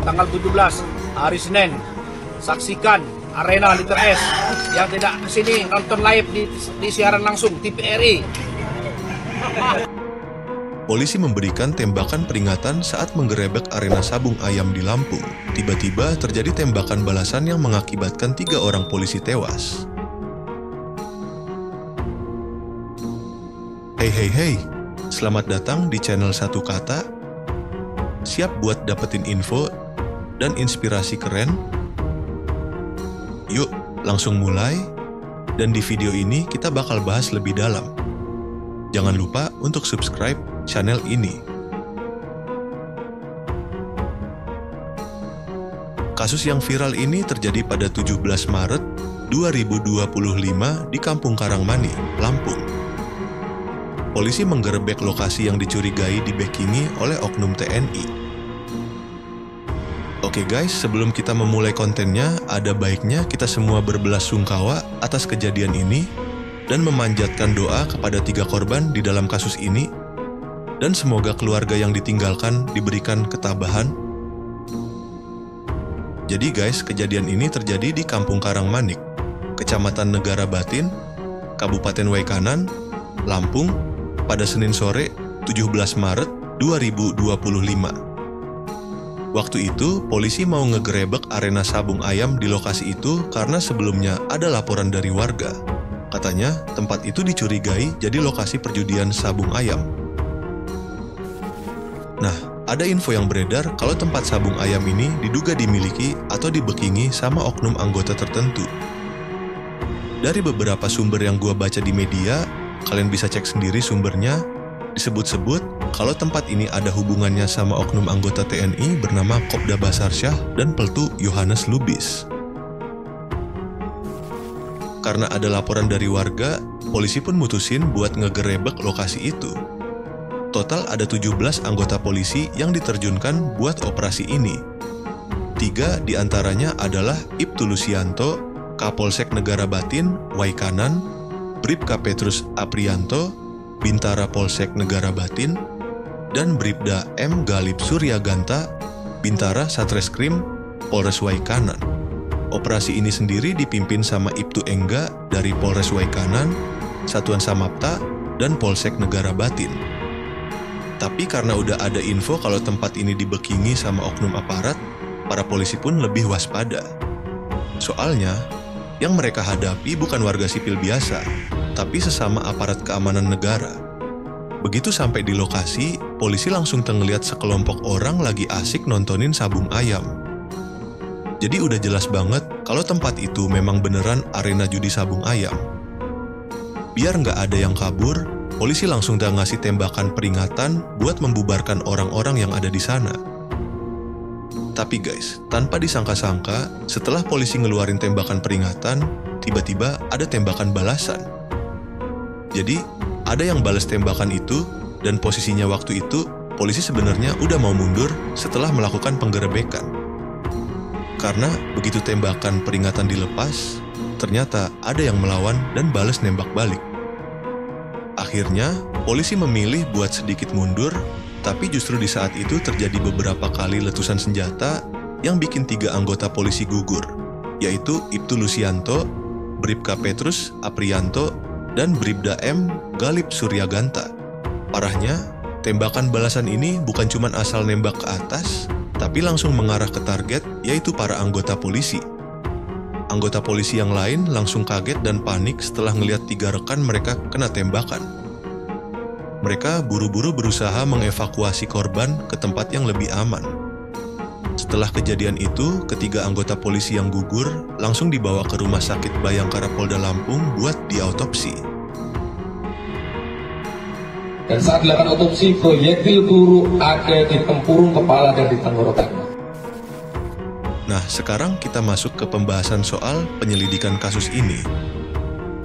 tanggal 17 hari Senin. Saksikan Arena Liter S. Yang tidak kesini nonton live di siaran langsung TVRI. Polisi memberikan tembakan peringatan saat menggerebek arena sabung ayam di Lampung. Tiba-tiba terjadi tembakan balasan yang mengakibatkan 3 orang polisi tewas. Hey, selamat datang di channel Satu Kata. Siap buat dapetin info dan inspirasi keren? Yuk, langsung mulai. Dan di video ini kita bakal bahas lebih dalam. Jangan lupa untuk subscribe channel ini. Kasus yang viral ini terjadi pada 17 Maret 2025 di Kampung Karangmani, Lampung. Polisi menggerebek lokasi yang dicurigai dibekingi oleh oknum TNI. Oke guys, sebelum kita memulai kontennya, ada baiknya kita semua berbelasungkawa atas kejadian ini dan memanjatkan doa kepada 3 korban di dalam kasus ini, dan semoga keluarga yang ditinggalkan diberikan ketabahan. Jadi guys, kejadian ini terjadi di Kampung Karangmanik, Kecamatan Negara Batin, Kabupaten Waikanan, Lampung, pada Senin sore 17 Maret 2025. Waktu itu, polisi mau ngegerebek arena sabung ayam di lokasi itu karena sebelumnya ada laporan dari warga. Katanya, tempat itu dicurigai jadi lokasi perjudian sabung ayam. Nah, ada info yang beredar kalau tempat sabung ayam ini diduga dimiliki atau dibekingi sama oknum anggota tertentu. Dari beberapa sumber yang gua baca di media, kalian bisa cek sendiri sumbernya, disebut-sebut kalau tempat ini ada hubungannya sama oknum anggota TNI bernama Kopda Basarsyah dan Peltu Yohanes Lubis. Karena ada laporan dari warga, polisi pun mutusin buat ngegerebek lokasi itu. Total ada 17 anggota polisi yang diterjunkan buat operasi ini. 3 diantaranya adalah Ibtu Lusianto, Kapolsek Negara Batin, Waikanan, Bribka Petrus Aprianto, Bintara Polsek Negara Batin, dan Bribda M. Galip Suryaganta, Bintara Satreskrim Polres Waikanan. Operasi ini sendiri dipimpin sama Ibtu Engga dari Polres Waikanan, Satuan Samapta, dan Polsek Negara Batin. Tapi karena udah ada info kalau tempat ini dibekingi sama oknum aparat, para polisi pun lebih waspada. Soalnya, yang mereka hadapi bukan warga sipil biasa, tapi sesama aparat keamanan negara. Begitu sampai di lokasi, polisi langsung ngeliat sekelompok orang lagi asik nontonin sabung ayam. Jadi udah jelas banget kalau tempat itu memang beneran arena judi sabung ayam. Biar nggak ada yang kabur, polisi langsung ngasih tembakan peringatan buat membubarkan orang-orang yang ada di sana. Tapi guys, tanpa disangka-sangka, setelah polisi ngeluarin tembakan peringatan, tiba-tiba ada tembakan balasan. Jadi, ada yang balas tembakan itu, dan posisinya waktu itu, polisi sebenarnya udah mau mundur setelah melakukan penggerebekan. Karena begitu tembakan peringatan dilepas, ternyata ada yang melawan dan balas nembak balik. Akhirnya, polisi memilih buat sedikit mundur, tapi justru di saat itu terjadi beberapa kali letusan senjata yang bikin 3 anggota polisi gugur, yaitu Ibtu Lusianto, Bribka Petrus Aprianto, dan Bribda M. Galip Suryaganta. Parahnya, tembakan balasan ini bukan cuma asal nembak ke atas, tapi langsung mengarah ke target, yaitu para anggota polisi. Anggota polisi yang lain langsung kaget dan panik setelah ngelihat 3 rekan mereka kena tembakan. Mereka buru-buru berusaha mengevakuasi korban ke tempat yang lebih aman. Setelah kejadian itu, ketiga anggota polisi yang gugur langsung dibawa ke Rumah Sakit Bayangkara Polda Lampung buat diautopsi. Dan saat dilakukan otopsi, proyektil peluru ada di tempurung kepala dan di tenggorokannya. Nah, sekarang kita masuk ke pembahasan soal penyelidikan kasus ini.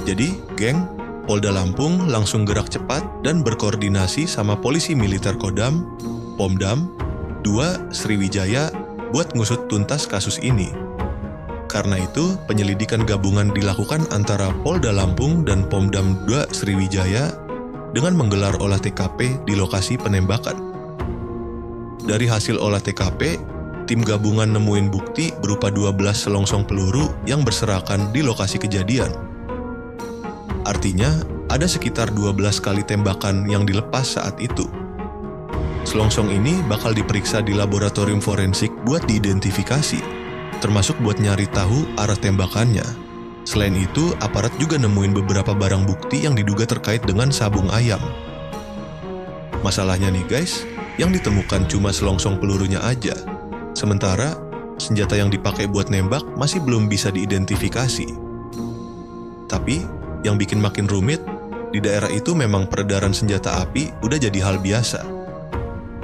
Jadi, geng, Polda Lampung langsung gerak cepat dan berkoordinasi sama Polisi Militer Kodam, Pomdam, 2 Sriwijaya buat ngusut tuntas kasus ini. Karena itu, penyelidikan gabungan dilakukan antara Polda Lampung dan Pomdam 2 Sriwijaya dengan menggelar olah TKP di lokasi penembakan. Dari hasil olah TKP, tim gabungan nemuin bukti berupa 12 selongsong peluru yang berserakan di lokasi kejadian. Artinya, ada sekitar 12 kali tembakan yang dilepas saat itu. Selongsong ini bakal diperiksa di laboratorium forensik buat diidentifikasi, termasuk buat nyari tahu arah tembakannya. Selain itu, aparat juga nemuin beberapa barang bukti yang diduga terkait dengan sabung ayam. Masalahnya nih guys, yang ditemukan cuma selongsong pelurunya aja. Sementara, senjata yang dipakai buat nembak masih belum bisa diidentifikasi. Tapi, yang bikin makin rumit, di daerah itu memang peredaran senjata api udah jadi hal biasa.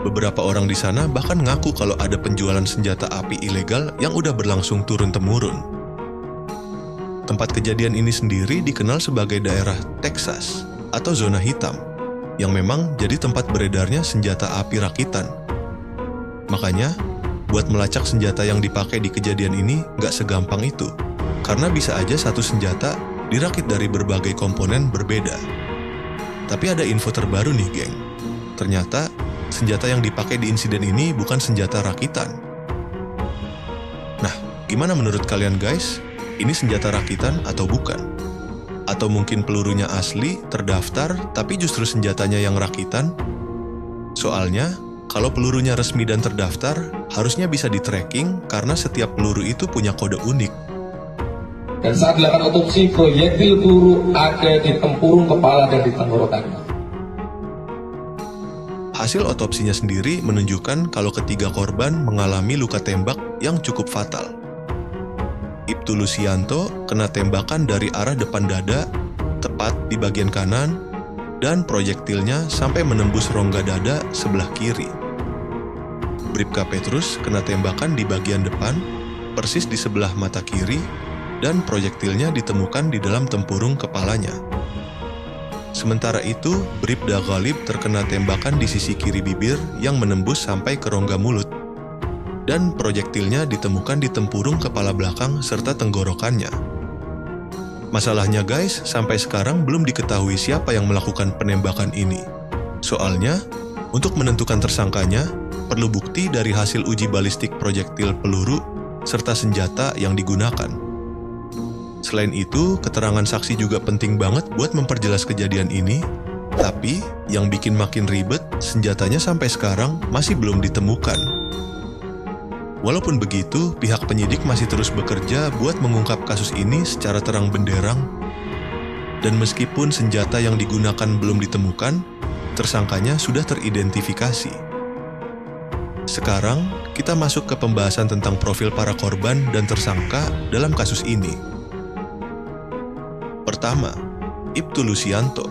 Beberapa orang di sana bahkan ngaku kalau ada penjualan senjata api ilegal yang udah berlangsung turun-temurun. Tempat kejadian ini sendiri dikenal sebagai daerah Texas atau zona hitam, yang memang jadi tempat beredarnya senjata api rakitan. Makanya, buat melacak senjata yang dipakai di kejadian ini nggak segampang itu, karena bisa aja satu senjata dirakit dari berbagai komponen berbeda. Tapi ada info terbaru nih geng, ternyata senjata yang dipakai di insiden ini bukan senjata rakitan. Nah, gimana menurut kalian guys? Ini senjata rakitan atau bukan? Atau mungkin pelurunya asli, terdaftar, tapi justru senjatanya yang rakitan? Soalnya, kalau pelurunya resmi dan terdaftar, harusnya bisa di-tracking karena setiap peluru itu punya kode unik. Dan saat dilakukan otopsi, proyektil peluru ada di tempurung kepala dan di tenggorokannya. Hasil otopsinya sendiri menunjukkan kalau ketiga korban mengalami luka tembak yang cukup fatal. Ibtu Lusianto kena tembakan dari arah depan dada, tepat di bagian kanan, dan proyektilnya sampai menembus rongga dada sebelah kiri. Bribka Petrus kena tembakan di bagian depan, persis di sebelah mata kiri, dan proyektilnya ditemukan di dalam tempurung kepalanya. Sementara itu, Bribda Ghalib terkena tembakan di sisi kiri bibir yang menembus sampai ke rongga mulut, dan proyektilnya ditemukan di tempurung kepala belakang serta tenggorokannya. Masalahnya guys, sampai sekarang belum diketahui siapa yang melakukan penembakan ini. Soalnya, untuk menentukan tersangkanya, perlu bukti dari hasil uji balistik proyektil peluru serta senjata yang digunakan. Selain itu, keterangan saksi juga penting banget buat memperjelas kejadian ini. Tapi, yang bikin makin ribet, senjatanya sampai sekarang masih belum ditemukan. Walaupun begitu, pihak penyidik masih terus bekerja buat mengungkap kasus ini secara terang benderang. Dan meskipun senjata yang digunakan belum ditemukan, tersangkanya sudah teridentifikasi. Sekarang, kita masuk ke pembahasan tentang profil para korban dan tersangka dalam kasus ini. Pertama, Ibtu Lusianto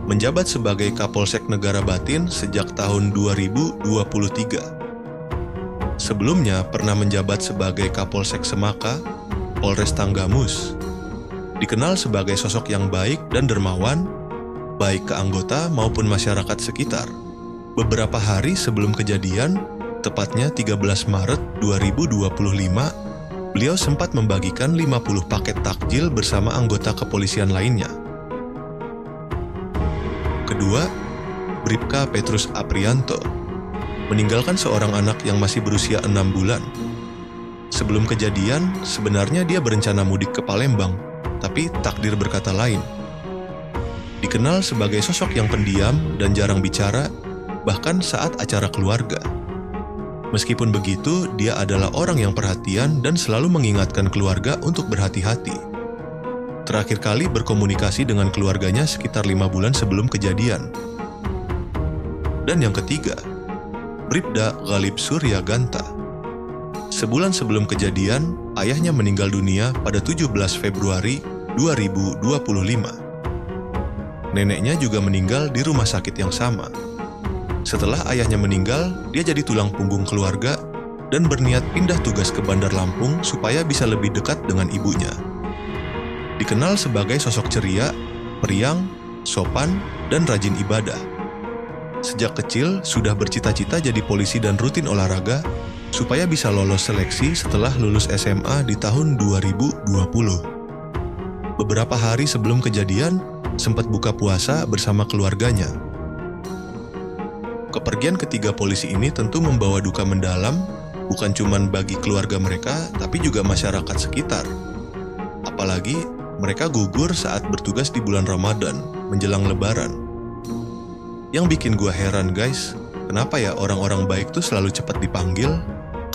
menjabat sebagai Kapolsek Negara Batin sejak tahun 2023. Sebelumnya pernah menjabat sebagai Kapolsek Semaka, Polres Tanggamus. Dikenal sebagai sosok yang baik dan dermawan, baik ke anggota maupun masyarakat sekitar. Beberapa hari sebelum kejadian, tepatnya 13 Maret 2025, beliau sempat membagikan 50 paket takjil bersama anggota kepolisian lainnya. Kedua, Bribka Petrus Aprianto meninggalkan seorang anak yang masih berusia 6 bulan. Sebelum kejadian, sebenarnya dia berencana mudik ke Palembang, tapi takdir berkata lain. Dikenal sebagai sosok yang pendiam dan jarang bicara, bahkan saat acara keluarga. Meskipun begitu, dia adalah orang yang perhatian dan selalu mengingatkan keluarga untuk berhati-hati. Terakhir kali berkomunikasi dengan keluarganya sekitar 5 bulan sebelum kejadian. Dan yang ketiga, Bribda Ghalib Suryaganta. Sebulan sebelum kejadian, ayahnya meninggal dunia pada 17 Februari 2025. Neneknya juga meninggal di rumah sakit yang sama. Setelah ayahnya meninggal, dia jadi tulang punggung keluarga dan berniat pindah tugas ke Bandar Lampung supaya bisa lebih dekat dengan ibunya. Dikenal sebagai sosok ceria, periang, sopan, dan rajin ibadah. Sejak kecil sudah bercita-cita jadi polisi dan rutin olahraga supaya bisa lolos seleksi setelah lulus SMA di tahun 2020. Beberapa hari sebelum kejadian, sempat buka puasa bersama keluarganya. Kepergian ketiga polisi ini tentu membawa duka mendalam bukan cuman bagi keluarga mereka, tapi juga masyarakat sekitar. Apalagi mereka gugur saat bertugas di bulan Ramadan, menjelang Lebaran. Yang bikin gua heran guys, kenapa ya orang-orang baik tuh selalu cepat dipanggil?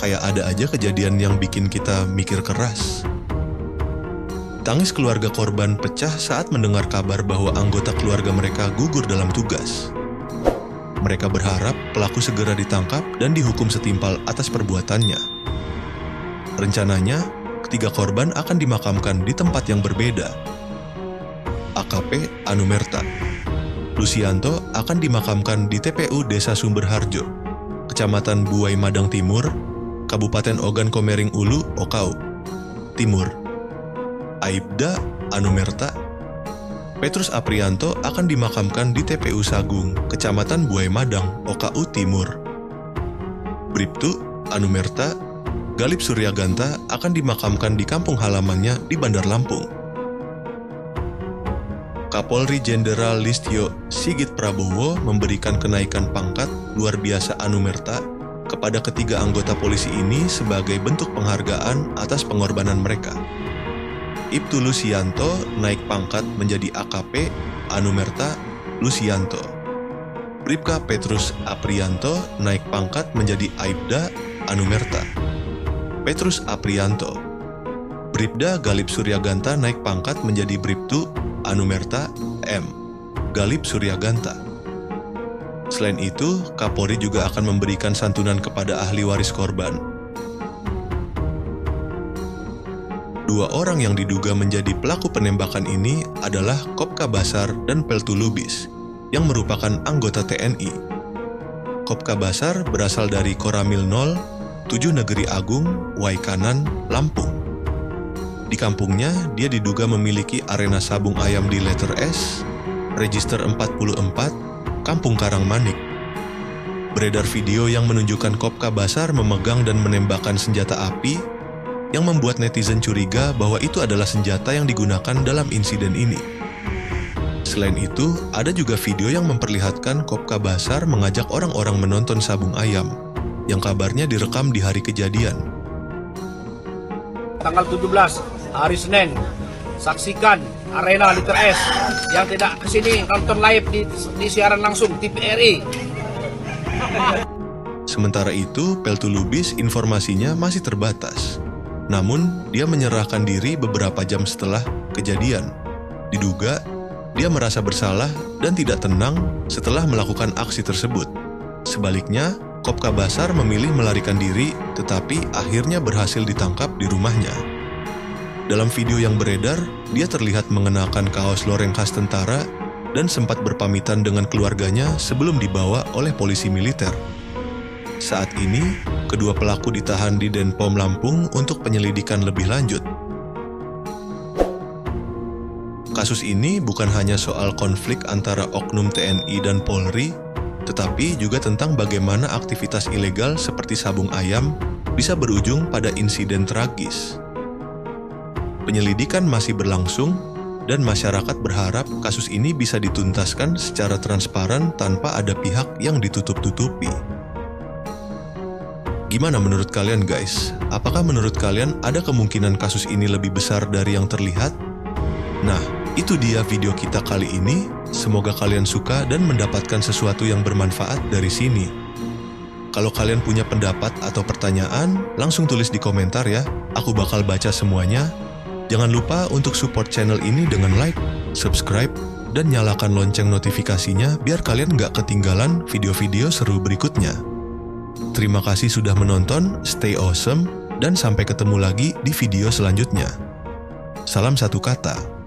Kayak ada aja kejadian yang bikin kita mikir keras. Tangis keluarga korban pecah saat mendengar kabar bahwa anggota keluarga mereka gugur dalam tugas. Mereka berharap pelaku segera ditangkap dan dihukum setimpal atas perbuatannya. Rencananya, ketiga korban akan dimakamkan di tempat yang berbeda. AKP Anumerta Lusianto akan dimakamkan di TPU Desa Sumberharjo, Kecamatan Buai Madang Timur, Kabupaten Ogan Komering Ulu, Okau Timur. Aibda Anumerta Petrus Aprianto akan dimakamkan di TPU Sagung, Kecamatan Buai Madang, OKU Timur. Bribtu Anumerta Galip Suryaganta akan dimakamkan di kampung halamannya di Bandar Lampung. Kapolri Jenderal Listio Sigit Prabowo memberikan kenaikan pangkat luar biasa Anumerta kepada ketiga anggota polisi ini sebagai bentuk penghargaan atas pengorbanan mereka. Ibtu Lusianto naik pangkat menjadi AKP Anumerta Lusianto. Bribka Petrus Aprianto naik pangkat menjadi Aibda Anumerta Petrus Aprianto. Bribda Galip Suryaganta naik pangkat menjadi Bribtu Anumerta M. Galip Suryaganta. Selain itu, Kapolri juga akan memberikan santunan kepada ahli waris korban. Dua orang yang diduga menjadi pelaku penembakan ini adalah Kopka Basar dan Peltu Lubis, yang merupakan anggota TNI. Kopka Basar berasal dari Koramil 0, 7 Negeri Agung, Waikanan, Lampung. Di kampungnya, dia diduga memiliki arena sabung ayam di letter S, register 44, Kampung Karangmanik. Beredar video yang menunjukkan Kopka Basar memegang dan menembakkan senjata api yang membuat netizen curiga bahwa itu adalah senjata yang digunakan dalam insiden ini. Selain itu, ada juga video yang memperlihatkan Kopka Basar mengajak orang-orang menonton sabung ayam, yang kabarnya direkam di hari kejadian. Tanggal 17, hari Senin, saksikan Arena Liter S. Yang tidak kesini nonton live di siaran langsung TVRI. Sementara itu, Peltu Lubis informasinya masih terbatas. Namun, dia menyerahkan diri beberapa jam setelah kejadian. Diduga, dia merasa bersalah dan tidak tenang setelah melakukan aksi tersebut. Sebaliknya, Kopka Basar memilih melarikan diri, tetapi akhirnya berhasil ditangkap di rumahnya. Dalam video yang beredar, dia terlihat mengenakan kaos loreng khas tentara dan sempat berpamitan dengan keluarganya sebelum dibawa oleh polisi militer. Saat ini, kedua pelaku ditahan di Denpom Lampung untuk penyelidikan lebih lanjut. Kasus ini bukan hanya soal konflik antara oknum TNI dan Polri, tetapi juga tentang bagaimana aktivitas ilegal seperti sabung ayam bisa berujung pada insiden tragis. Penyelidikan masih berlangsung, dan masyarakat berharap kasus ini bisa dituntaskan secara transparan tanpa ada pihak yang ditutup-tutupi. Gimana menurut kalian guys? Apakah menurut kalian ada kemungkinan kasus ini lebih besar dari yang terlihat? Nah, itu dia video kita kali ini. Semoga kalian suka dan mendapatkan sesuatu yang bermanfaat dari sini. Kalau kalian punya pendapat atau pertanyaan, langsung tulis di komentar ya. Aku bakal baca semuanya. Jangan lupa untuk support channel ini dengan like, subscribe, dan nyalakan lonceng notifikasinya biar kalian nggak ketinggalan video-video seru berikutnya. Terima kasih sudah menonton, stay awesome, dan sampai ketemu lagi di video selanjutnya. Salam satu kata.